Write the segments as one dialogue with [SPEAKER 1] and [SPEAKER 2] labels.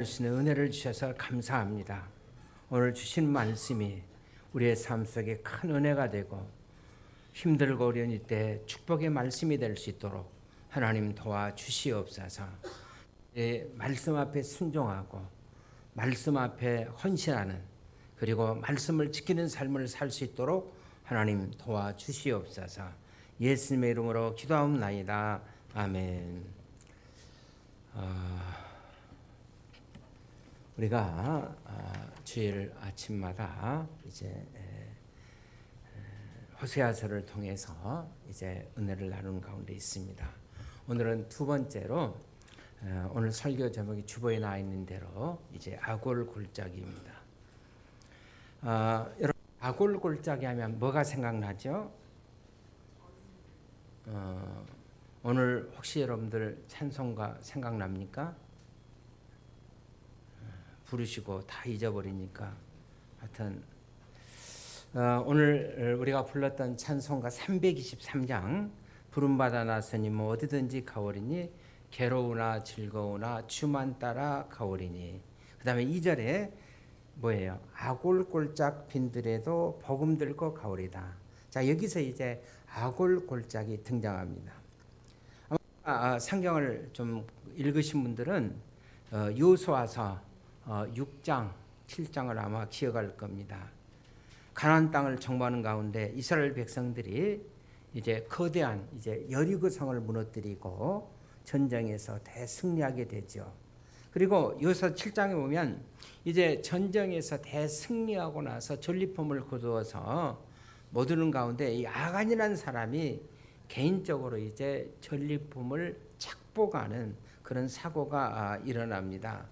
[SPEAKER 1] 주시는 은혜를 주셔서 감사합니다. 오늘 주신 말씀이 우리의 삶 속에 큰 은혜가 되고 힘들고 어려운 이때 축복의 말씀이 될 수 있도록 하나님 도와주시옵소서. 말씀 앞에 순종하고 말씀 앞에 헌신하는 그리고 말씀을 지키는 삶을 살 수 있도록 하나님 도와주시옵소서. 예수님의 이름으로 기도하옵나이다. 아멘. 우리가 주일 아침마다 이제 호세아서를 통해서 이제 은혜를 나누는 가운데 있습니다. 오늘은 두 번째로 오늘 설교 제목이 주보에 나와 있는 대로 이제 아골골짜기입니다. 여러분 아골골짜기 하면 뭐가 생각나죠? 오늘 혹시 여러분들 찬송가 생각납니까? 부르시고 다 잊어버리니까 하여튼 오늘 우리가 불렀던 찬송가 323장 부름받아 나서니 뭐 어디든지 가오리니 괴로우나 즐거우나 주만 따라 가오리니 그 다음에 2절에 뭐예요? 아골골짝 빈들에도 복음 들고 가오리다. 자 여기서 이제 아골골짝이 등장합니다. 아마 성경을 좀 읽으신 분들은 여호수아서 6장, 7장을 아마 기억할 겁니다. 가나안 땅을 정복하는 가운데 이스라엘 백성들이 이제 거대한 이제 여리고 성을 무너뜨리고 전쟁에서 대승리하게 되죠. 그리고 여기서 7장에 보면 이제 전쟁에서 대승리하고 나서 전리품을 거두어서 못 오는 가운데 이 아간이라는 사람이 개인적으로 이제 전리품을 착복하는 그런 사고가 일어납니다.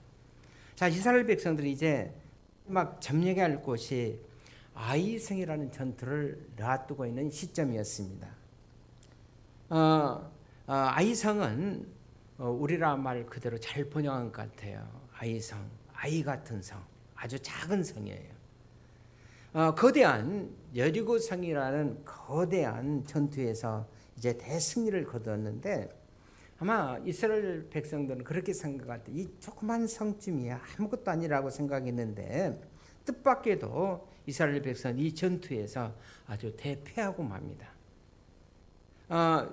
[SPEAKER 1] 자, 이스라엘 백성들이 이제 막 점령해야 할 곳이 아이성이라는 전투를 놔두고 있는 시점이었습니다. 아이성은 우리라 말 그대로 잘 번역한 것 같아요. 아이성, 아이 같은 성, 아주 작은 성이에요. 거대한 여리고 성이라는 거대한 전투에서 이제 대승리를 거두었는데 아마 이스라엘 백성들은 그렇게 생각할 때 이 조그만 성쯤이야 아무것도 아니라고 생각했는데 뜻밖에도 이스라엘 백성은 이 전투에서 아주 대패하고 맙니다.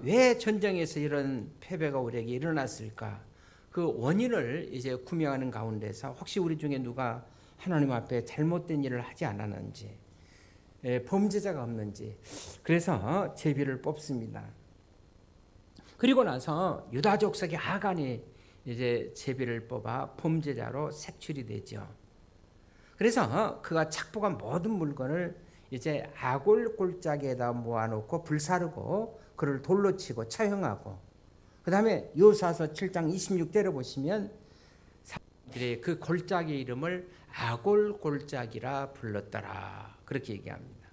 [SPEAKER 1] 왜 전쟁에서 이런 패배가 우리에게 일어났을까? 그 원인을 이제 구명하는 가운데서 혹시 우리 중에 누가 하나님 앞에 잘못된 일을 하지 않았는지 범죄자가 없는지 그래서 제비를 뽑습니다. 그리고 나서 유다 족속의 아간이 이제 제비를 뽑아 범죄자로 색출이 되죠. 그래서 그가 착복한 모든 물건을 이제 아골골짜기에다 모아놓고 불사르고 그를 돌로 치고 처형하고 그 다음에 여호수아서 7장 26절에 보시면 사람들이 그 골짜기 이름을 아골골짜기라 불렀더라 그렇게 얘기합니다.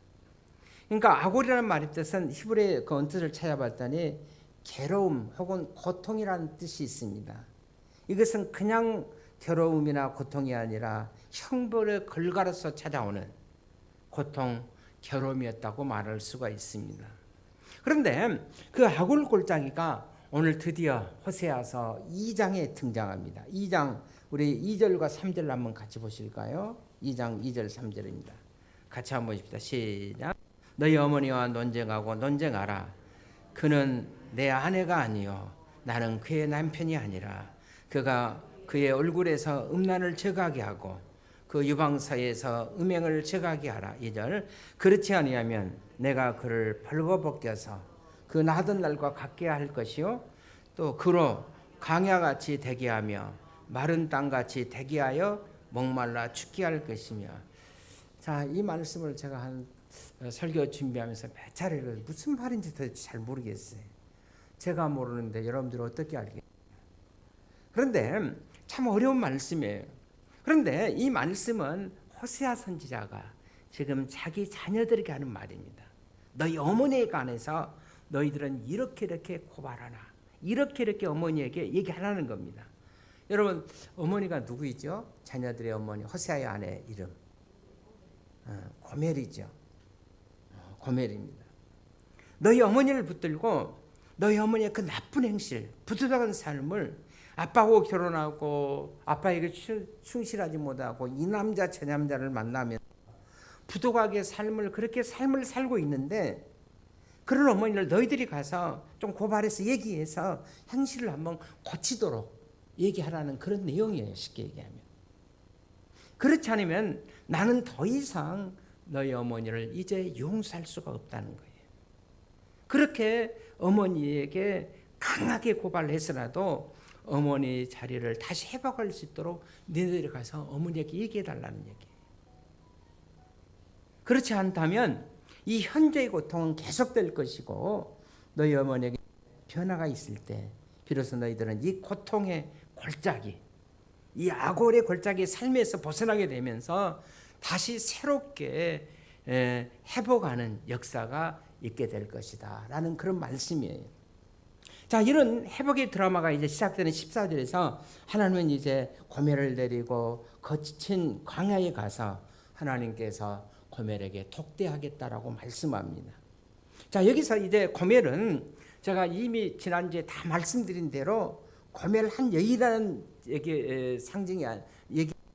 [SPEAKER 1] 그러니까 아골이라는 말의 뜻은 히브리 그 언뜻을 찾아봤더니 괴로움 혹은 고통이라는 뜻이 있습니다. 이것은 그냥 괴로움이나 고통이 아니라 형벌의 결과로서 찾아오는 고통, 괴로움이었다고 말할 수가 있습니다. 그런데 그 아골골짜기가 오늘 드디어 호세아서 2장에 등장합니다. 2장 우리 2절과 3절을 한번 같이 보실까요? 2장 2절 3절입니다. 같이 한번 보십시다. 시작. 너희 어머니와 논쟁하고 논쟁하라. 그는 내 아내가 아니요 나는 그의 남편이 아니라 그가 그의 얼굴에서 음란을 제거하게 하고 그 유방사에서 음행을 제거하게 하라. 2절 그렇지 아니하면 내가 그를 벌거벗겨서 그 나던 날과 같게 할 것이요 또 그로 강야같이 되게 하며 마른 땅같이 되게 하여 목말라 죽게 할 것이며. 자, 이 말씀을 제가 한 설교 준비하면서 몇 차례 무슨 말인지 도대체 잘 모르겠어요. 제가 모르는데 여러분들은 어떻게 알겠어요? 그런데 참 어려운 말씀이에요. 그런데 이 말씀은 호세아 선지자가 지금 자기 자녀들에게 하는 말입니다. 너희 어머니에 관해서 너희들은 이렇게 고발하나 이렇게 어머니에게 얘기하라는 겁니다. 여러분 어머니가 누구이죠? 자녀들의 어머니 호세아의 아내 이름 고멜이죠. 고멜입니다. 너희 어머니를 붙들고 너희 어머니의 그 나쁜 행실, 부도덕한 삶을 아빠하고 결혼하고 아빠에게 충실하지 못하고 이 남자 저 남자를 만나면 부도각의 삶을 그렇게 삶을 살고 있는데, 그런 어머니를 너희들이 가서 좀 고발해서 얘기해서 행실을 한번 고치도록 얘기하라는 그런 내용이에요. 쉽게 얘기하면. 그렇지 않으면 나는 더 이상 너희 어머니를 이제 용서할 수가 없다는 거예요. 그렇게 어머니에게 강하게 고발해서라도 어머니 자리를 다시 회복할 수 있도록 너희들이 가서 어머니에게 얘기해달라는 얘기예요. 그렇지 않다면 이 현재의 고통은 계속될 것이고, 너희 어머니에게 변화가 있을 때 비로소 너희들은 이 고통의 골짜기, 이 악월의 골짜기 삶에서 벗어나게 되면서 다시 새롭게 회복하는 역사가 있게 될 것이다 라는 그런 말씀이에요. 자, 이런 회복의 드라마가 이제 시작되는 14절에서 하나님은 이제 고멜을 데리고 거친 광야에 가서 하나님께서 고멜에게 독대하겠다라고 말씀합니다. 자, 여기서 이제 고멜은 제가 이미 지난주에 다 말씀드린 대로 고멜 한 여인이라는 상징이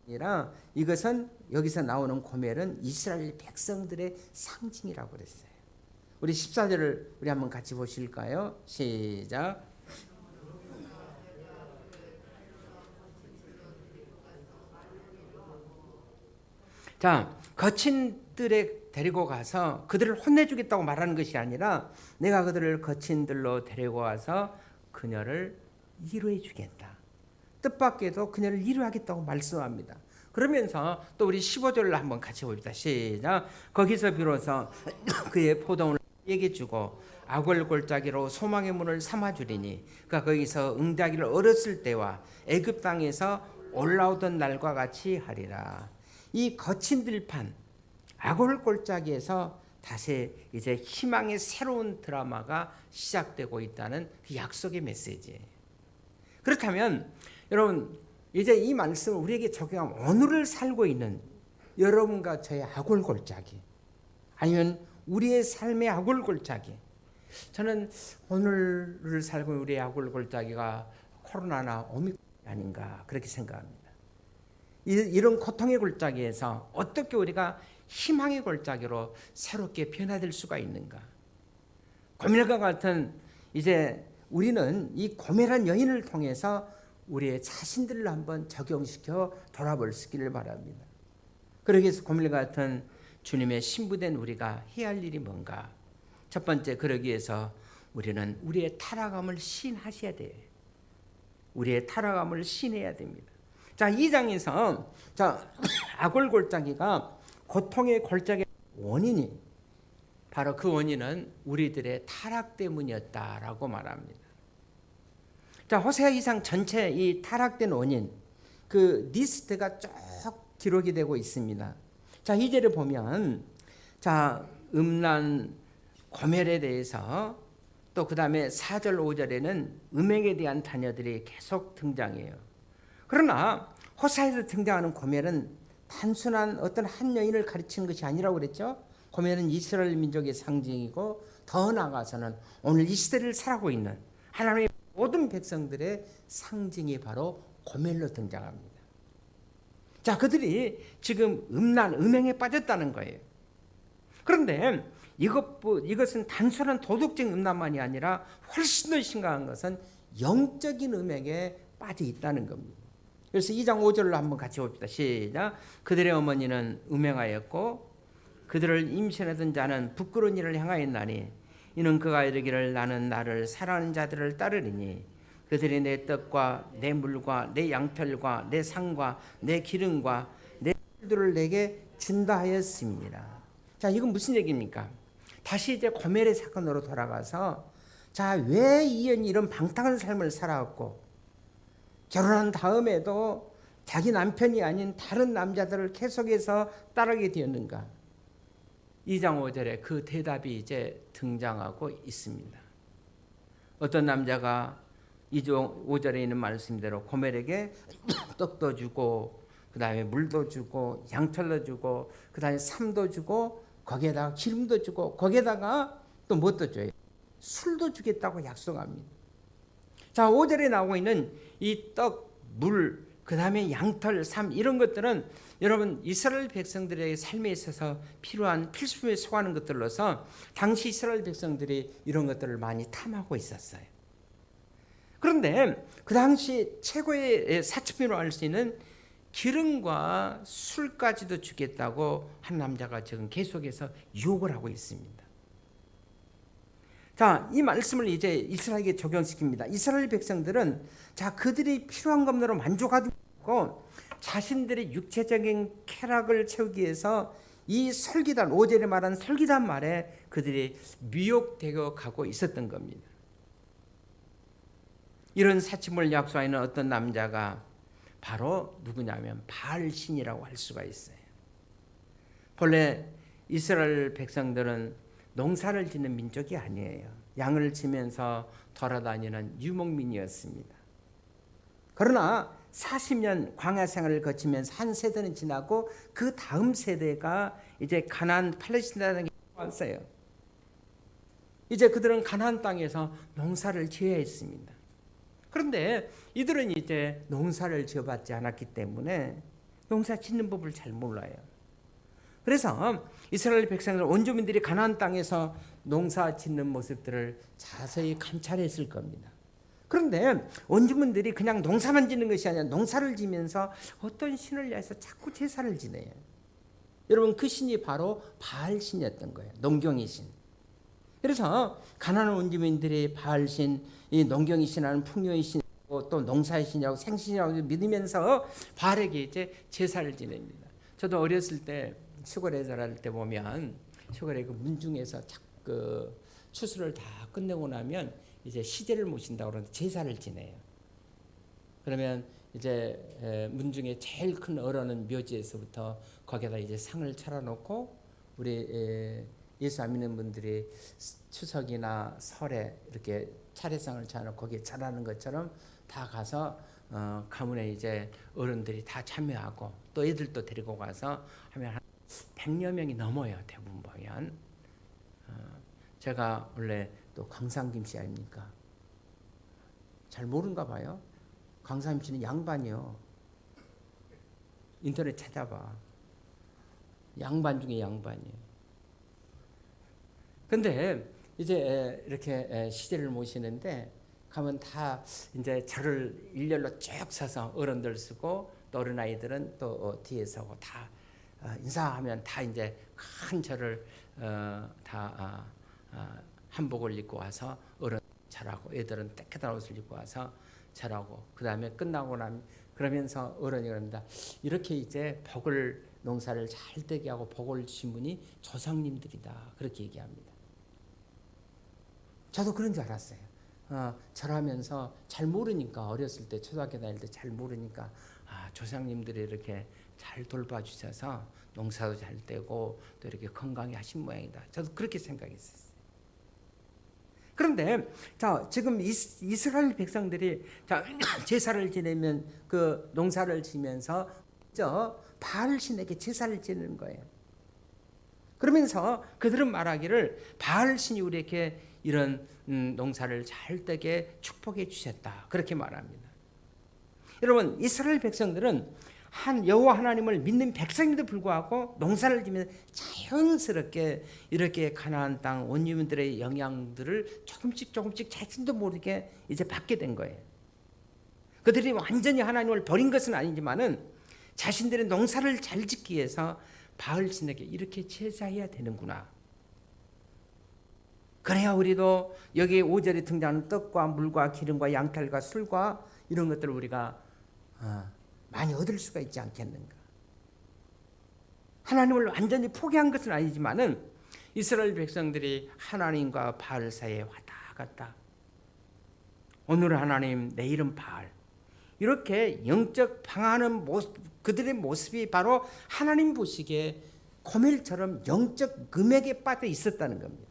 [SPEAKER 1] 아니라, 이것은 여기서 나오는 고멜은 이스라엘 백성들의 상징이라고 그랬어요. 우리 14절을 우리 한번 같이 보실까요? 시작. 자, 거친들에 데리고 가서 그들을 혼내주겠다고 말하는 것이 아니라, 내가 그들을 거친들로 데리고 와서 그녀를 위로해 주겠다. 뜻밖에도 그녀를 위로하겠다고 말씀합니다. 그러면서 또 우리 15절을 한번 같이 봅시다. 시작. 거기서 비로소 그의 포도원을 얘기해 주고 악월 골짜기로 소망의 문을 삼아 주리니, 그가 거기서 응답기를 얻었을 때와 애굽 땅에서 올라오던 날과 같이 하리라. 이 거친 들판 악월 골짜기에서 다시 이제 희망의 새로운 드라마가 시작되고 있다는 그 약속의 메시지예요. 그렇다면 여러분, 이제 이 말씀을 우리에게 적용하면 오늘을 살고 있는 여러분과 저의 악월 골짜기, 아니면 우리의 삶의 악월 골짜기, 저는 오늘을 살고 있는 우리의 악월 골짜기가 코로나나 오미크론이 아닌가 그렇게 생각합니다. 이런 고통의 골짜기에서 어떻게 우리가 희망의 골짜기로 새롭게 변화될 수가 있는가? 고멜과 같은 이제 우리는 이 고멜한 여인을 통해서 우리의 자신들을 한번 적용시켜 돌아볼 수 있기를 바랍니다. 그러기 위해서 고멜과 같은 주님의 신부된 우리가 해야 할 일이 뭔가? 첫 번째, 그러기 위해서 우리는 우리의 타락함을 시인하셔야 돼요. 우리의 타락함을 시인해야 됩니다. 자, 2장에서 자, 악월 골짜기가 고통의 골짜기의 원인이 바로 그 원인은 우리들의 타락 때문이었다라고 말합니다. 자, 호세아 2장 전체 이 타락된 원인, 그 리스트가 쭉 기록이 되고 있습니다. 자, 2절에 보면 자, 음란 고멜에 대해서, 또 그 다음에 4절 5절에는 음행에 대한 단어들이 계속 등장해요. 그러나 호세아에서 등장하는 고멜은 단순한 어떤 한 여인을 가르치는 것이 아니라고 그랬죠. 고멜은 이스라엘 민족의 상징이고, 더 나아가서는 오늘 이 시대를 살아가고 있는 하나님의 모든 백성들의 상징이 바로 고멜로 등장합니다. 자, 그들이 지금 음행에 빠졌다는 거예요. 그런데 이것은 단순한 도덕적인 음란만이 아니라 훨씬 더 심각한 것은 영적인 음행에 빠져 있다는 겁니다. 그래서 2장 5절로 한번 같이 봅시다. 시작. 그들의 어머니는 음행하였고 그들을 임신하던 자는 부끄러운 일을 행하였나니, 이는 그가 이르기를 나는 나를 사랑하는 자들을 따르리니 그들이 내 떡과 내 물과 내 양털과 내 상과 내 기름과 내 들을 내게 준다 하였습니다. 자, 이건 무슨 얘기입니까? 다시 이제 고멜의 사건으로 돌아가서, 자, 왜 이 여인이 이런 방탕한 삶을 살아왔고 결혼한 다음에도 자기 남편이 아닌 다른 남자들을 계속해서 따르게 되었는가? 2장 5절에 그 대답이 이제 등장하고 있습니다. 어떤 남자가 2장 5절에 있는 말씀대로 고멜에게 떡도 주고, 그 다음에 물도 주고, 양털도 주고, 그 다음에 삶도 주고, 거기에다가 기름도 주고, 거기에다가 또 뭣도 줘요? 술도 주겠다고 약속합니다. 자, 5절에 나오고 있는 이 떡, 물, 그 다음에 양털, 삶 이런 것들은 여러분 이스라엘 백성들의 삶에 있어서 필요한 필수품에 속하는 것들로서 당시 이스라엘 백성들이 이런 것들을 많이 탐하고 있었어요. 그런데 그 당시 최고의 사치품으로 알 수 있는 기름과 술까지도 주겠다고 한 남자가 지금 계속해서 유혹을 하고 있습니다. 자, 이 말씀을 이제 이스라엘에게 적용시킵니다. 이스라엘 백성들은 자, 그들이 필요한 것으로 만족하고 자신들의 육체적인 쾌락을 채우기 위해서 이 설기단, 5절에 말한 설기단 말에 그들이 미혹되어 가고 있었던 겁니다. 이런 사침을 약속하는 어떤 남자가 바로 누구냐면 바알 신이라고 할 수가 있어요. 본래 이스라엘 백성들은 농사를 짓는 민족이 아니에요. 양을 치면서 돌아다니는 유목민이었습니다. 그러나 40년 광야 생활을 거치면서 한 세대는 지나고 그 다음 세대가 이제 가나안 팔레스타인 땅에 왔어요. 이제 그들은 가나안 땅에서 농사를 지어야 했습니다. 그런데 이들은 이제 농사를 지어봤지 않았기 때문에 농사 짓는 법을 잘 몰라요. 그래서 이스라엘 백성들 원주민들이 가나안 땅에서 농사 짓는 모습들을 자세히 감찰했을 겁니다. 그런데 원주민들이 그냥 농사만 짓는 것이 아니라 농사를 지면서 어떤 신을 위해서 자꾸 제사를 지내요. 여러분 그 신이 바로 바알 신이었던 거예요. 농경의 신. 그래서 가나안 원주민들이 바알 신, 이 농경의 신하는 풍요의 신, 또 농사의 신이라고 생신이라고 믿으면서 바알에게 이제 제사를 지냅니다. 저도 어렸을 때 시골에 자랄 때 보면 시골에 그 문중에서 그 추수를 다 끝내고 나면 이제 시제를 모신다고 그러는데 제사를 지내요. 그러면 이제 문중에 제일 큰 어른은 묘지에서부터 거기에다 이제 상을 차려놓고 우리 예수 안 믿는 분들이 추석이나 설에 이렇게 차례상을 차려놓고 거기에 잘하는 것처럼 다 가서 가문에 이제 어른들이 다 참여하고 또 애들도 데리고 가서 하면 한 100여 명이 넘어요. 대부분 보면. 제가 원래 또 강상김씨 아닙니까? 잘 모른가 봐요. 강상김씨는 양반이요. 인터넷 찾아봐. 양반 중에 양반이에요. 근데 이제 이렇게 시제를 모시는데 가면 다 이제 절을 일렬로 쭉 서서 어른들 쓰고 또 어린 아이들은 또 뒤에 서고 다 인사하면 다 이제 큰 절을 다 한복을 입고 와서 어른 절하고 애들은 깨끗한 옷을 입고 와서 절하고 그 다음에 끝나고 나면 그러면서 어른이 그럽니다. 이렇게 이제 복을 농사를 잘 되게 하고 복을 주신 분이 조상님들이다 그렇게 얘기합니다. 저도 그런 줄 알았어요. 절하면서 잘 모르니까 어렸을 때 초등학교 다닐 때 잘 모르니까 조상님들이 이렇게 잘 돌봐주셔서 농사도 잘 되고 또 이렇게 건강히 하신 모양이다. 저도 그렇게 생각했어요. 그런데 자 지금 이스라엘 백성들이 자 제사를 지내면 그 농사를 지면서 저 바알 신에게 제사를 지내는 거예요. 그러면서 그들은 말하기를 바알 신이 우리에게 이런 농사를 잘 되게 축복해 주셨다 그렇게 말합니다. 여러분 이스라엘 백성들은 한 여호와 하나님을 믿는 백성임에도 불구하고 농사를 지면 자연스럽게 이렇게 가나안 땅 원주민들의 영향들을 조금씩 자신도 모르게 이제 받게 된 거예요. 그들이 완전히 하나님을 버린 것은 아니지만은 자신들의 농사를 잘 짓기 위해서 바알 신에게 이렇게 제사해야 되는구나. 그래야 우리도 여기 5절에 등장하는 떡과 물과 기름과 양털과 술과 이런 것들을 우리가 많이 얻을 수가 있지 않겠는가. 하나님을 완전히 포기한 것은 아니지만은 이스라엘 백성들이 하나님과 바알 사이에 왔다 갔다. 오늘은 하나님, 내일은 바알. 이렇게 영적 방황하는 모습, 그들의 모습이 바로 하나님 보시기에 고멜처럼 영적 금액에 빠져 있었다는 겁니다.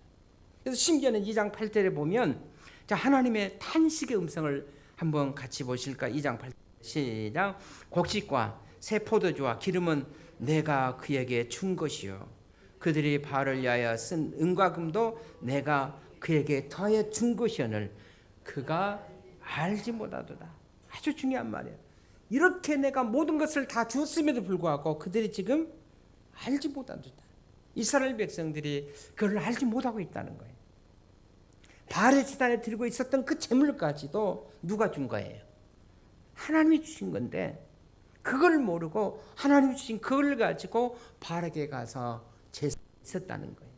[SPEAKER 1] 그래서 심지어는 2장 8절에 보면 자 하나님의 탄식의 음성을 한번 같이 보실까? 2장 8절 시작. 곡식과 새 포도주와 기름은 내가 그에게 준 것이요 그들이 바알을 위하여 쓴 은과 금도 내가 그에게 더하여 준 것이오늘 그가 알지 못하도다. 아주 중요한 말이에요. 이렇게 내가 모든 것을 다 주었음에도 불구하고 그들이 지금 알지 못하도다. 이스라엘 백성들이 그걸 알지 못하고 있다는 거예요. 바알의 제단에 드리고 있었던 그 재물까지도 누가 준 거예요? 하나님이 주신 건데 그걸 모르고 하나님이 주신 그걸 가지고 바알에게 가서 제사를 있었다는 거예요.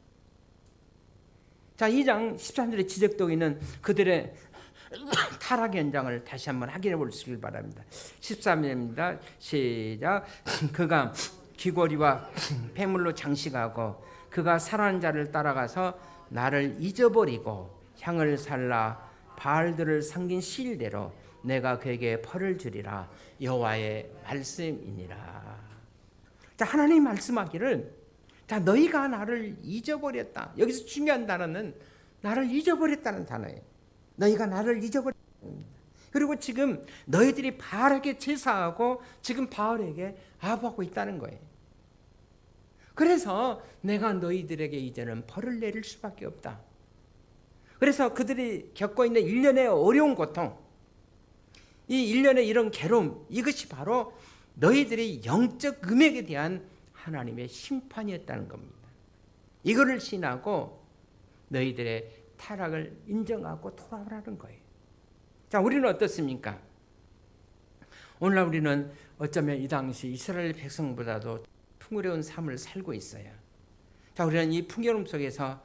[SPEAKER 1] 자, 2장 13절에 지적되고 있는 그들의 타락 현장을 다시 한번 확인해 보시길 바랍니다. 13절입니다. 시작. 그가 귀고리와 폐물로 장식하고 그가 살아난 자를 따라가서 나를 잊어버리고 향을 살라 바알들을 섬긴 시일대로 내가 그에게 벌을 주리라. 여호와의 말씀이니라. 자, 하나님 말씀하기를 자, 너희가 나를 잊어버렸다. 여기서 중요한 단어는 나를 잊어버렸다는 단어예요. 너희가 나를 잊어버렸다. 그리고 지금 너희들이 바알에게 제사하고 지금 바알에게 아부하고 있다는 거예요. 그래서 내가 너희들에게 이제는 벌을 내릴 수밖에 없다. 그래서 그들이 겪고 있는 일련의 어려운 고통, 이 일련의 이런 괴로움, 이것이 바로 너희들이 영적 음액에 대한 하나님의 심판이었다는 겁니다. 이거를 신하고 너희들의 타락을 인정하고 돌아오라는 거예요. 자, 우리는 어떻습니까? 오늘날 우리는 어쩌면 이 당시 이스라엘 백성보다도 풍요로운 삶을 살고 있어요. 자, 우리는 이 풍요로움 속에서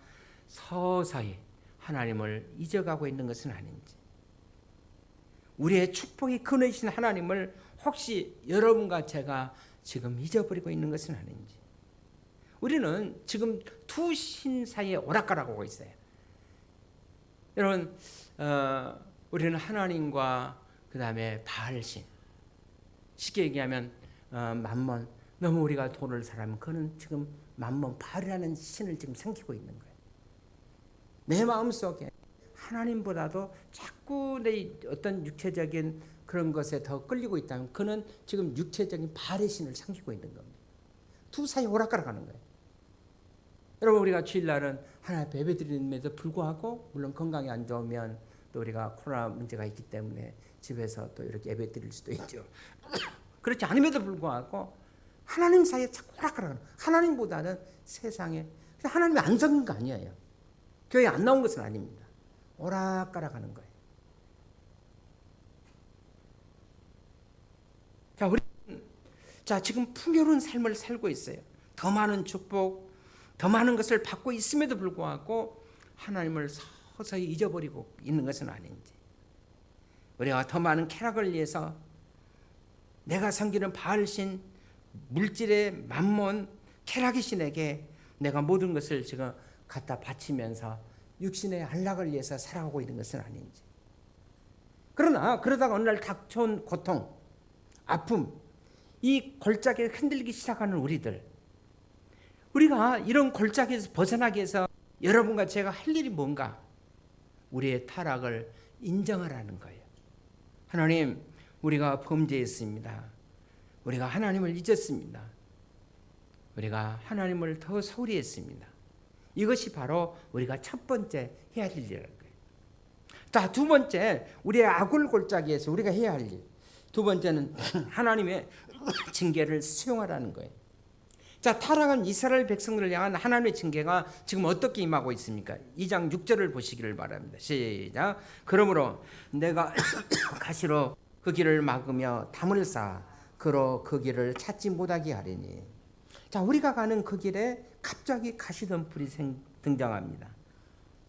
[SPEAKER 1] 서서히 하나님을 잊어가고 있는 것은 아닌지, 우리의 축복이 근원이신 하나님을 혹시 여러분과 제가 지금 잊어버리고 있는 것은 아닌지. 우리는 지금 두 신 사이에 오락가락하고 있어요. 여러분, 우리는 하나님과 그 다음에 바알신, 쉽게 얘기하면 맘몬, 너무 우리가 돈을 사랑하면 그는 지금 맘몬, 바알이라는 신을 지금 섬기고 있는 거예요. 내 마음속에 하나님보다도 자꾸 내 어떤 육체적인 그런 것에 더 끌리고 있다면 그는 지금 육체적인 바알의 신을 섬기고 있는 겁니다. 두 사이 오락가락하는 거예요. 여러분, 우리가 주일날은 하나님 앞에 예배드림에도 불구하고 물론 건강이 안 좋으면 또 우리가 코로나 문제가 있기 때문에 집에서 또 이렇게 예배드릴 수도 있죠. 그렇지 않음에도 불구하고 하나님 사이에 자꾸 오락가락하는, 하나님보다는 세상에, 하나님이 안 섞는 거 아니에요. 교회에 안 나온 것은 아닙니다. 오락가락하는 거예요. 자, 우리 지금 풍요로운 삶을 살고 있어요. 더 많은 축복, 더 많은 것을 받고 있음에도 불구하고 하나님을 서서히 잊어버리고 있는 것은 아닌지, 우리가 더 많은 쾌락을 위해서 내가 섬기는 바알신, 물질의 맘몬, 쾌락의 신에게 내가 모든 것을 지금 갖다 바치면서 육신의 안락을 위해서 살아가고 있는 것은 아닌지. 그러다가 어느 날 닥쳐온 고통, 아픔, 이 골짜기에 흔들리기 시작하는 우리가 이런 골짜기에서 벗어나기 위해서 여러분과 제가 할 일이 뭔가? 우리의 타락을 인정하라는 거예요. 하나님, 우리가 범죄했습니다. 우리가 하나님을 잊었습니다. 우리가 하나님을 더 소홀히 했습니다. 이것이 바로 우리가 첫 번째 해야 할 일이라는 거예요. 자, 두 번째, 우리의 악을 골짜기에서 우리가 해야 할 일. 두 번째는 하나님의 징계를 수용하라는 거예요. 자, 타락한 이스라엘 백성들을 향한 하나님의 징계가 지금 어떻게 임하고 있습니까? 2장 6절을 보시기를 바랍니다. 시작. 그러므로 내가 가시로 그 길을 막으며 담을 쌓아 그로 그 길을 찾지 못하게 하리니. 자, 우리가 가는 그 길에 갑자기 가시덤불이 등장합니다.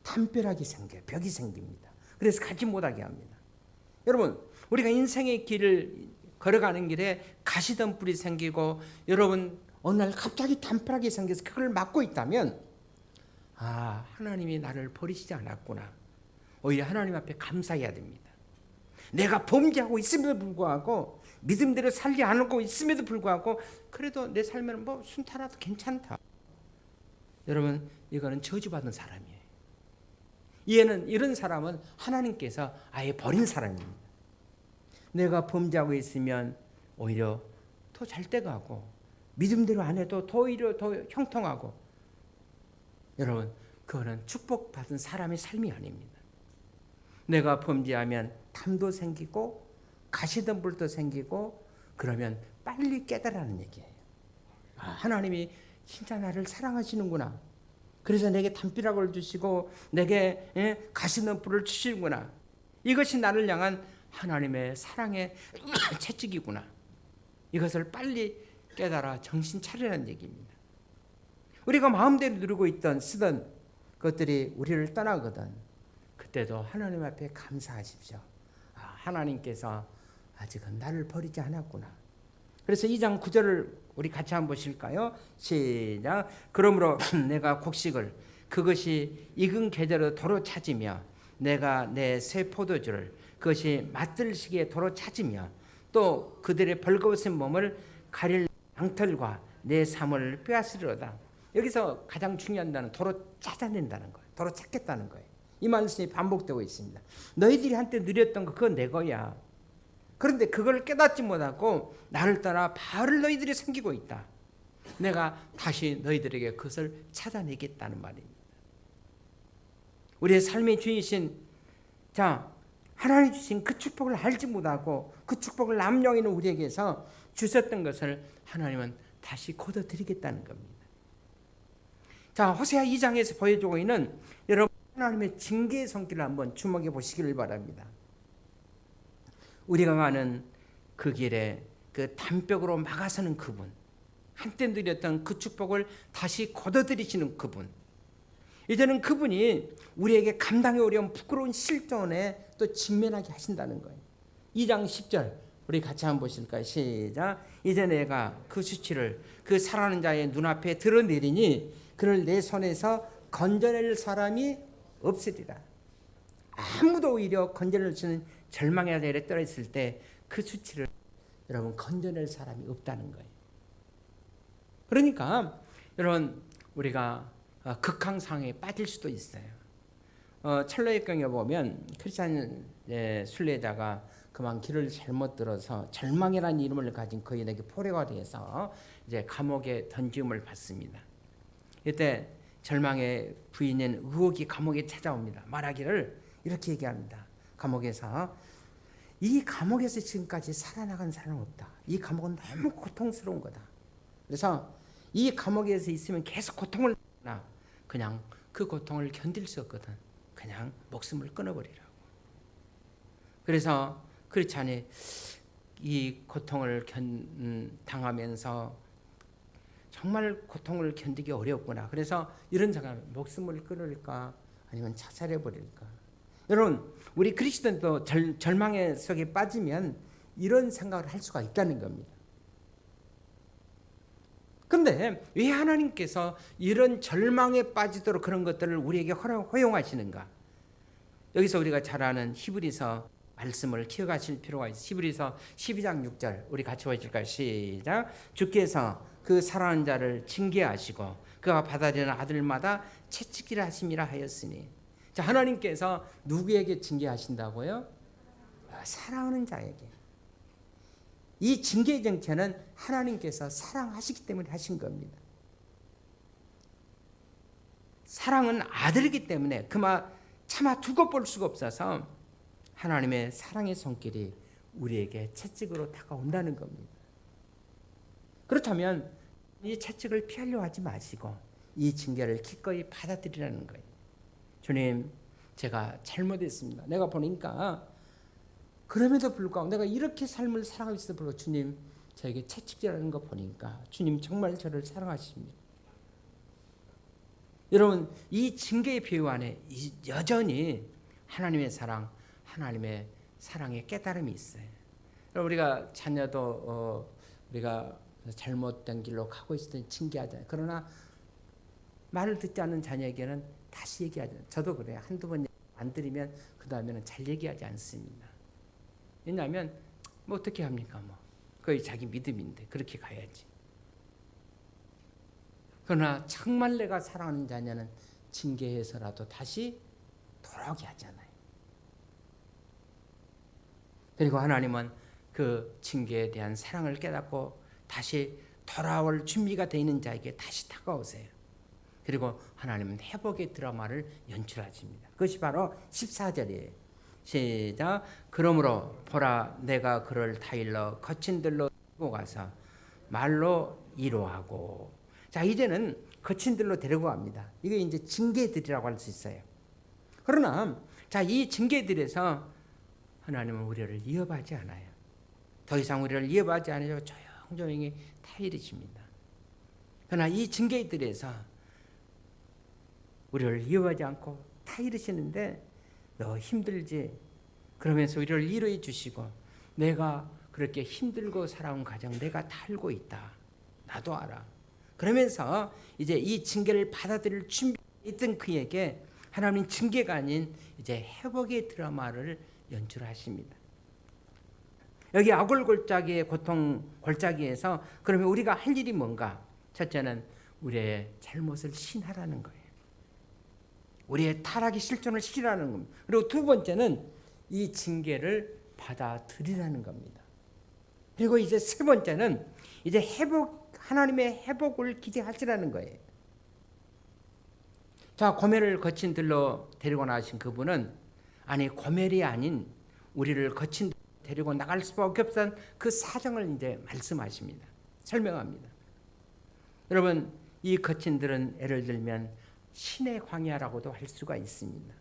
[SPEAKER 1] 담벼락이 생겨요. 벽이 생깁니다. 그래서 가지 못하게 합니다. 여러분, 우리가 인생의 길을 걸어가는 길에 가시덤불이 생기고 여러분 어느 날 갑자기 담벼락이 생겨서 그걸 막고 있다면 하나님이 나를 버리시지 않았구나. 오히려 하나님 앞에 감사해야 됩니다. 내가 범죄하고 있음에도 불구하고 믿음대로 살지 않고 있음에도 불구하고 그래도 내 삶에는 뭐 순탄하도 괜찮다. 여러분, 이거는 저주받은 사람이에요. 이런 사람은 하나님께서 아예 버린 사람입니다. 내가 범죄하고 있으면 오히려 더 잘 돼가고 믿음대로 안 해도 오히려 더 형통하고, 여러분, 그거는 축복받은 사람의 삶이 아닙니다. 내가 범죄하면 탐도 생기고 가시덤불도 생기고 그러면 빨리 깨달으라는 얘기예요. 하나님이 진짜 나를 사랑하시는구나. 그래서 내게 담벼락을 주시고 내게 가시덤불을 주시는구나. 이것이 나를 향한 하나님의 사랑의 채찍이구나. 이것을 빨리 깨달아 정신 차리라는 얘기입니다. 우리가 마음대로 누리고 있던 쓰던 것들이 우리를 떠나거든. 그때도 하나님 앞에 감사하십시오. 하나님께서 아직은 나를 버리지 않았구나. 그래서 2장 9절을 우리 같이 한번 보실까요? 시작. 그러므로 내가 곡식을 그것이 익은 계절에 도로 찾으며 내가 내 새 포도주를 그것이 맛들 시기에 도로 찾으며 또 그들의 벌거벗은 몸을 가릴 양털과 내 삶을 빼앗으리로다. 여기서 가장 중요한 단어는 도로 찾아낸다는 거예요. 도로 찾겠다는 거예요. 이 말씀이 반복되고 있습니다. 너희들이 한때 누렸던 거 그건 내 거야. 그런데 그걸 깨닫지 못하고 나를 따라 바를 너희들이 섬기고 있다. 내가 다시 너희들에게 그것을 찾아내겠다는 말입니다. 우리의 삶의 주이신 하나님 주신 그 축복을 알지 못하고 그 축복을 남용하는 우리에게서 주셨던 것을 하나님은 다시 거둬드리겠다는 겁니다. 호세아 2장에서 보여주고 있는 여러분 하나님의 징계의 손길을 한번 주목해 보시기를 바랍니다. 우리가 가는 그 길에 그 담벽으로 막아서는 그분, 한때 누렸던 그 축복을 다시 거둬들이시는 그분, 이제는 그분이 우리에게 감당이 어려운 부끄러운 실존에 또 직면하게 하신다는 거예요. 2장 10절 우리 같이 한번 보실까요? 시작. 이제 내가 그 수치를 그 살아가는 자의 눈앞에 드러내리니 그를 내 손에서 건져낼 사람이 없으리라. 아무도 오히려 건져낼 수 있는 절망의 아래에 떨어졌을 때 그 수치를 여러분 건져낼 사람이 없다는 거예요. 그러니까 여러분 우리가 극한상에 빠질 수도 있어요. 철로의 경에 보면 크리스찬 순례자가 그만 길을 잘못 들어서 절망이라는 이름을 가진 거인에게 포로가 돼서 이제 감옥에 던짐을 받습니다. 이때 절망의 부인인 의혹이 감옥에 찾아옵니다. 말하기를 이렇게 얘기합니다. 감옥에서 이 감옥에서 지금까지 살아나간 사람은 없다. 이 감옥은 너무 고통스러운 거다. 그래서 이 감옥에서 있으면 계속 고통을 나 그냥 그 고통을 견딜 수 없거든. 그냥 목숨을 끊어버리라고. 그래서 크리스찬이 이 고통을 당하면서 정말 고통을 견디기 어렵구나. 그래서 이런 생각, 목숨을 끊을까 아니면 자살해버릴까. 여러분 우리 그리스도인도 절망의 속에 빠지면 이런 생각을 할 수가 있다는 겁니다. 그런데 왜 하나님께서 이런 절망에 빠지도록 그런 것들을 우리에게 허용하시는가? 여기서 우리가 잘 아는 히브리서 말씀을 기억하실 필요가 있어요. 히브리서 12장 6절 우리 같이 보실까요? 시작. 주께서 그 사랑하는 자를 징계하시고 그가 받아들이는 아들마다 채찍질을 하심이라 하였으니. 자, 하나님께서 누구에게 징계하신다고요? 사랑하는 자에게. 이 징계의 정체는 하나님께서 사랑하시기 때문에 하신 겁니다. 사랑은 아들이기 때문에 그만 차마 두고 볼 수가 없어서 하나님의 사랑의 손길이 우리에게 채찍으로 다가온다는 겁니다. 그렇다면 이 채찍을 피하려 하지 마시고 이 징계를 기꺼이 받아들이라는 거예요. 주님, 제가 잘못했습니다. 내가 보니까 그럼에도 불구하고 내가 이렇게 삶을 살아가고 있어도 불구하고 주님 저에게 채찍질하는 거 보니까 주님 정말 저를 사랑하십니다. 여러분 이 징계의 비유 안에 여전히 하나님의 사랑, 하나님의 사랑의 깨달음이 있어요. 우리가 자녀도 우리가 잘못된 길로 가고 있을 때 징계하잖아요. 그러나 말을 듣지 않는 자녀에게는 다시 얘기하잖아요. 저도 그래요. 한두 번 안 들으면 그 다음에는 잘 얘기하지 않습니다. 왜냐하면 뭐 어떻게 합니까? 거의 자기 믿음인데 그렇게 가야지. 그러나 정말 내가 사랑하는 자녀는 징계해서라도 다시 돌아오게 하잖아요. 그리고 하나님은 그 징계에 대한 사랑을 깨닫고 다시 돌아올 준비가 되어 있는 자에게 다시 다가오세요. 그리고 하나님은 회복의 드라마를 연출하십니다. 그것이 바로 14절이에요. 시작. 그러므로 보라 내가 그를 타일러 거친 들로 데리고 가서 말로 이로하고. 자, 이제는 거친 들로 데리고 갑니다. 이게 이제 징계들이라고 할 수 있어요. 그러나 자, 이 징계들에서 하나님은 우리를 위협하지 않아요. 더 이상 우리를 위협하지 않으시고 조용조용히 타이르십니다. 그러나 이 징계들에서 우리를 위협하지 않고 타이르시는데 너 힘들지? 그러면서 우리를 위로해 주시고 내가 그렇게 힘들고 살아온 가정 내가 다 알고 있다. 나도 알아. 그러면서 이제 이 징계를 받아들일 준비 있던 그에게 하나님 징계가 아닌 이제 회복의 드라마를 연출하십니다. 여기 아골골짜기의 고통 골짜기에서 그러면 우리가 할 일이 뭔가? 첫째는 우리의 잘못을 신하라는 거예요. 우리의 타락의 실존을 시키라는 겁니다. 그리고 두 번째는 이 징계를 받아들이라는 겁니다. 그리고 이제 세 번째는 이제 하나님의 회복을 기대하시라는 거예요. 자, 고멜을 거친 들로 데리고 나신 그분은 고멜이 아닌 우리를 거친 들로 데리고 나갈 수밖에 없던 그 사정을 이제 말씀하십니다. 설명합니다. 여러분, 이 거친 들은 예를 들면 신의 광야라고도 할 수가 있습니다.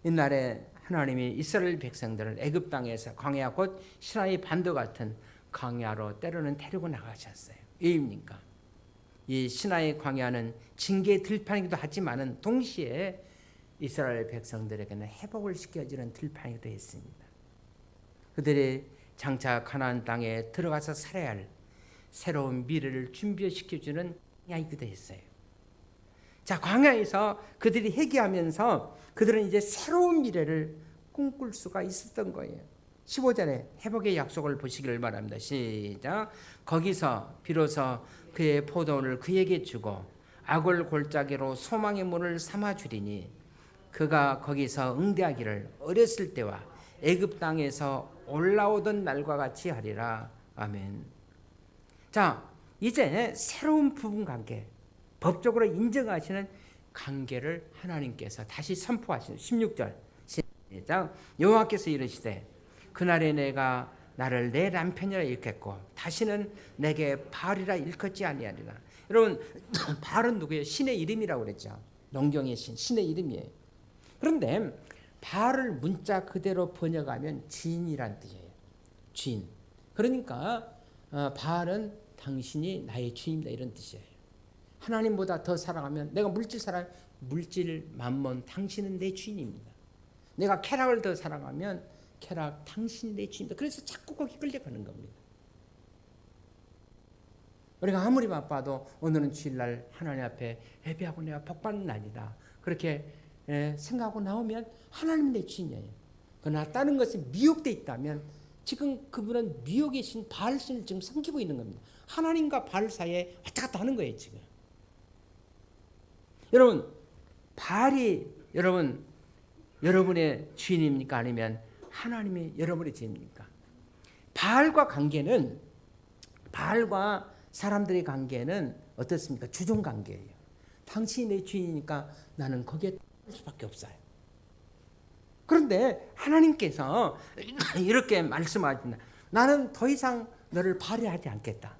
[SPEAKER 1] 옛날에 하나님이 이스라엘 백성들을 애굽 땅에서 광야 곧 시나이 반도 같은 광야로 때로는 데리고 나가셨어요. 왜입니까? 이 시나이 광야는 징계 들판이기도 하지만은 동시에 이스라엘 백성들에게는 회복을 시켜주는 들판이기도 했습니다. 그들이 장차 가나안 땅에 들어가서 살아야 할 새로운 미래를 준비시켜주는 광야이기도 했어요. 자, 광야에서 그들이 회개하면서 그들은 이제 새로운 미래를 꿈꿀 수가 있었던 거예요. 15절에 회복의 약속을 보시기를 바랍니다. 시작. 거기서 비로소 그의 포도원을 그에게 주고 악을 골짜기로 소망의 문을 삼아 주리니 그가 거기서 응대하기를 어렸을 때와 애굽 땅에서 올라오던 날과 같이 하리라. 아멘. 자, 이제 새로운 부분 관계, 법적으로 인정하시는 관계를 하나님께서 다시 선포하시는 16절 시작. 여호와께서 이르시되 그날에 내가 나를 내 남편이라 일컫고 다시는 내게 바알이라 일컫지 아니하리라. 여러분, 바알은 누구예요? 신의 이름이라고 그랬죠. 농경의 신의 이름이에요. 그런데 바알을 문자 그대로 번역하면 주인이란 뜻이에요. 주인. 그러니까 바알은 당신이 나의 주인이다 이런 뜻이에요. 하나님보다 더 사랑하면 내가 물질 사랑, 물질 만몬 당신은 내 주인입니다. 내가 쾌락을 더 사랑하면 쾌락 당신이 내 주인이다. 그래서 자꾸 거기 끌려가는 겁니다. 우리가 아무리 바빠도 오늘은 주일날 하나님 앞에 예배하고 내가 복받는 날이다. 그렇게 생각하고 나오면 하나님 내 주인이에요. 그러나 다른 것에 미혹되어 있다면 지금 그분은 미혹의 신 바알신을 지금 섬기고 있는 겁니다. 하나님과 바알 사이에 왔다 갔다 하는 거예요 지금. 여러분, 바알이 여러분의 주인입니까? 아니면 하나님이 여러분의 주인입니까? 바알과 사람들의 관계는 어떻습니까? 주종 관계예요. 당신이 내 주인이니까 나는 거기에 따를 수밖에 없어요. 그런데 하나님께서 이렇게 말씀하신다. 나는 더 이상 너를 발휘하지 않겠다.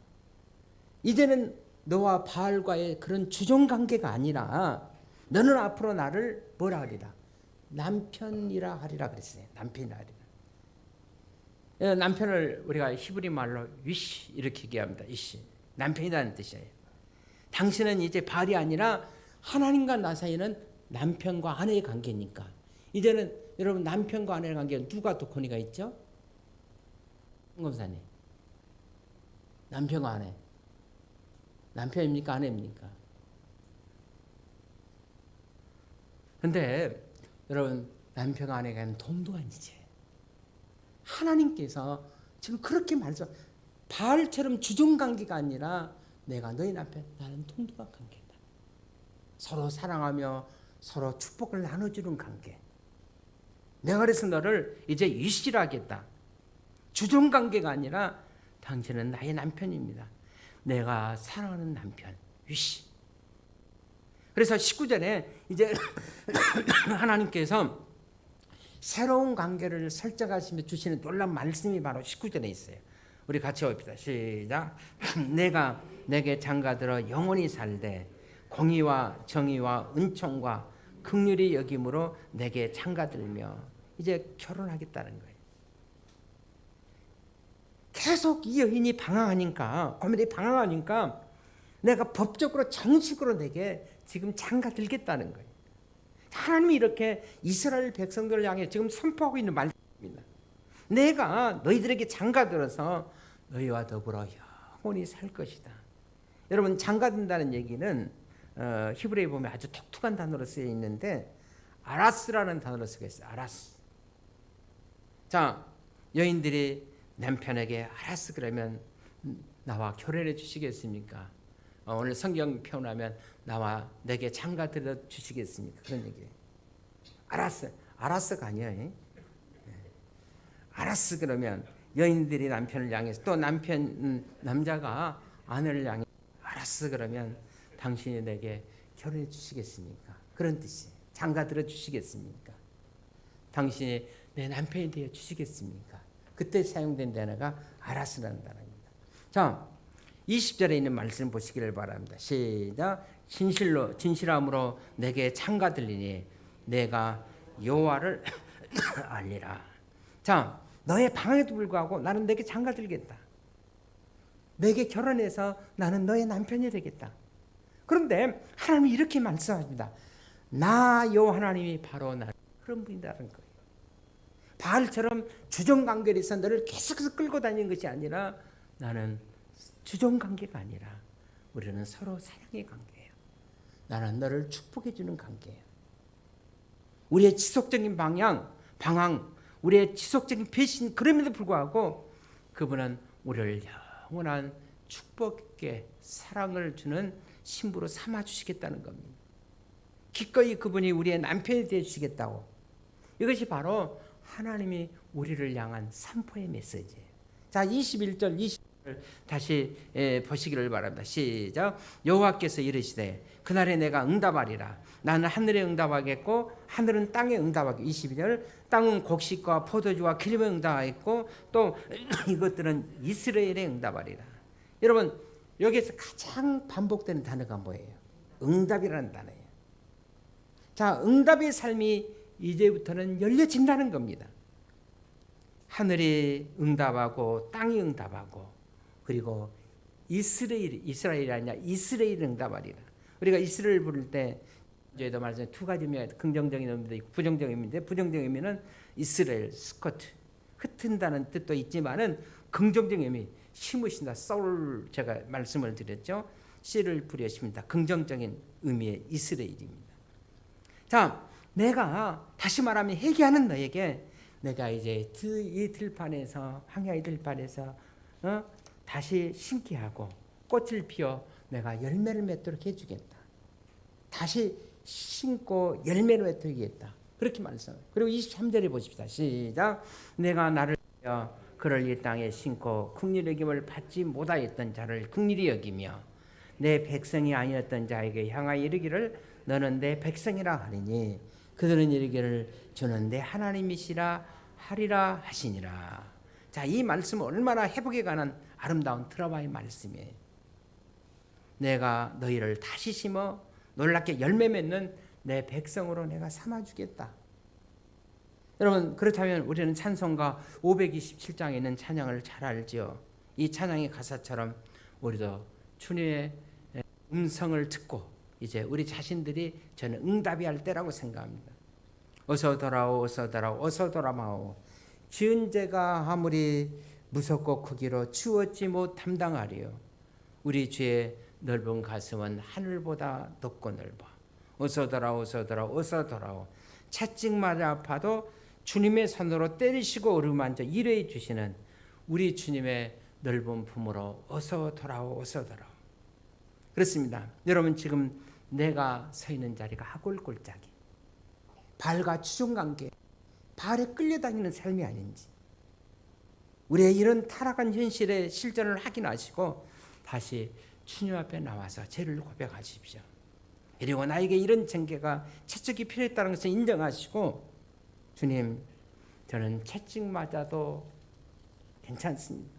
[SPEAKER 1] 이제는 너와 바알과의 그런 주종 관계가 아니라 너는 앞으로 나를 뭐라 하리라? 남편이라 하리라 그랬어요. 남편이라 하리라. 남편을 우리가 히브리 말로 위시 이렇게 얘기합니다. 이시. 남편이라는 뜻이에요. 당신은 이제 바알이 아니라 하나님과 나 사이는 남편과 아내의 관계니까 이제는 여러분 남편과 아내의 관계는 누가 더 권위가 있죠? 검사님. 남편과 아내. 남편입니까? 아내입니까? 근데 여러분 남편과 아내가 동등한이지. 하나님께서 지금 그렇게 말씀 바알처럼 주종관계가 아니라 내가 너희 남편 나는 동등한 관계다. 서로 사랑하며 서로 축복을 나눠주는 관계. 내가 그래서 너를 이제 위시라 하겠다. 주종관계가 아니라 당신은 나의 남편입니다. 내가 사랑하는 남편 위시. 그래서 19절에 이제 하나님께서 새로운 관계를 설정하시며 주시는 놀라운 말씀이 바로 19절에 있어요. 우리 같이 봅시다. 시작. 내가 내게 장가들어 영원히 살되 공의와 정의와 은총과 긍휼히 여김으로 내게 장가들며 이제 결혼하겠다는 거예요. 계속 이 여인이 방황하니까, 고민이 방황하니까 내가 법적으로 정식으로 내게 지금 장가들겠다는 거예요. 하나님이 이렇게 이스라엘 백성들을 향해 지금 선포하고 있는 말씀입니다. 내가 너희들에게 장가들어서 너희와 더불어 영원히 살 것이다. 여러분, 장가든다는 얘기는 히브리어에 보면 아주 독특한 단어로 쓰여 있는데 아라스라는 단어로 쓰여 있어요. 아라스. 자, 여인들이 남편에게 아라스 그러면 나와 결혼해 주시겠습니까? 오늘 성경 표현하면 나와 내게 장가들어 주시겠습니까? 그런 얘기예요. 아라스, 아라스가 아니에요. 아라스 그러면 여인들이 남편을 향해서 또 남자가 아내를 향해 아라스 그러면 당신이 내게 결혼해 주시겠습니까? 그런 뜻이에요. 장가들어 주시겠습니까? 당신이 내 남편이 되어 주시겠습니까? 그때 사용된 단어가 아라스라는 단어입니다. 자, 20절에 있는 말씀 보시기를 바랍니다. 시작. 진실함으로 내게 장가들리니 내가 여호와를 알리라. 자, 너의 방해도 불구하고 나는 내게 장가들겠다. 내게 결혼해서 나는 너의 남편이 되겠다. 그런데 하나님이 이렇게 말씀하십니다. 나 여호와 하나님이 바로 나를 그런 분이라는 거예요. 바알처럼 주종관계에서 너를 계속해서 끌고 다니는 것이 아니라 나는 주종관계가 아니라 우리는 서로 사랑의 관계예요. 나는 너를 축복해 주는 관계예요. 우리의 지속적인 방황, 우리의 지속적인 배신, 그럼에도 불구하고 그분은 우리를 영원한 축복의 사랑을 주는 신부로 삼아 주시겠다는 겁니다. 기꺼이 그분이 우리의 남편이 되어 주시겠다고. 이것이 바로 하나님이 우리를 향한 선포의 메시지예요. 자, 21절, 20절 다시 보시기를 바랍니다. 시작. 여호와께서 이르시되 그날에 내가 응답하리라. 나는 하늘에 응답하겠고 하늘은 땅에 응답하겠고. 22절. 땅은 곡식과 포도주와 기름에 응답하겠고 또 이것들은 이스라엘에 응답하리라. 여러분, 여기에서 가장 반복되는 단어가 뭐예요? 응답이라는 단어예요. 자, 응답의 삶이 이제부터는 열려진다는 겁니다. 하늘이 응답하고 땅이 응답하고 그리고 이스라엘이 아니라 이스라엘이 응답하리라. 우리가 이스라엘 부를 때 저희도 말씀 두 가지 의미가 긍정적인 의미도 있고 부정적인 의미인데 부정적인 의미는 이스라엘 스코트 흩은다는 뜻도 있지만은 긍정적인 의미 심으신다. 소울 제가 말씀을 드렸죠. 씨를 뿌리십니다. 긍정적인 의미의 이스라엘입니다. 자, 내가 다시 말하면 회개하는 너에게 내가 이제 이 들판에서 황야의 들판에서 다시 심게 하고 꽃을 피워 내가 열매를 맺도록 해주겠다. 다시 심고 열매를 맺도록하겠다. 그렇게 말씀해요. 그리고 23절에 보십시다. 시작. 내가 나를 위하여 그를 이 땅에 심고 긍휼히 여김을 받지 못하였던 자를 긍휼히 여기며 내 백성이 아니었던 자에게 향하여 이르기를 너는 내 백성이라 하리니 그들은 이르기를 주는 내 하나님이시라 하리라 하시니라. 자, 이 말씀은 얼마나 회복에 관한 아름다운 드라마의 말씀이에요. 내가 너희를 다시 심어 놀랍게 열매 맺는 내 백성으로 내가 삼아주겠다. 여러분, 그렇다면 우리는 찬송가 527장에 있는 찬양을 잘 알지요. 이 찬양의 가사처럼 우리도 주님의 음성을 듣고 이제 우리 자신들이 저는 응답이 할 때라고 생각합니다. 어서 돌아오, 어서 돌아오, 어서 돌아마오. 지은 죄가 아무리 무섭고 크기로 치웠지 못 담당하리요. 우리 주의 넓은 가슴은 하늘보다 높고 넓어. 어서 돌아오, 어서 돌아오, 어서 돌아오. 채찍마다 아파도 주님의 손으로 때리시고 어루만져 일해 주시는 우리 주님의 넓은 품으로 어서 돌아오, 어서 돌아오. 그렇습니다. 여러분, 지금 내가 서 있는 자리가 아골골짜기, 바알과 추종관계, 바알에 끌려다니는 삶이 아닌지, 우리의 이런 타락한 현실에 실전을 확인하시고 다시 주님 앞에 나와서 죄를 고백하십시오. 그리고 나에게 이런 징계가 채찍이 필요했다는 것을 인정하시고 주님, 저는 채찍 맞아도 괜찮습니다.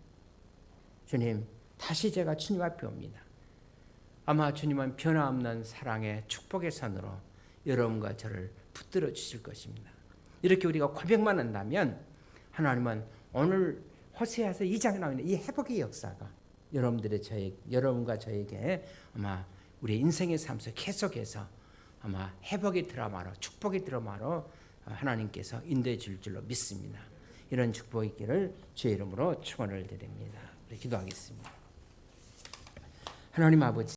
[SPEAKER 1] 주님, 다시 제가 주님 앞에 옵니다. 아마 주님은 변함없는 사랑의 축복의 선으로 여러분과 저를 붙들어 주실 것입니다. 이렇게 우리가 고백만 한다면 하나님은 오늘 호세아서 2장에 나오는 이 회복의 역사가 여러분과 저에게 아마 우리 인생의 삶에서 계속해서 아마 회복의 드라마로, 축복의 드라마로 하나님께서 인도해 줄 줄로 믿습니다. 이런 축복이 있기를 주의 이름으로 축원을 드립니다. 우리 기도하겠습니다. 하나님 아버지,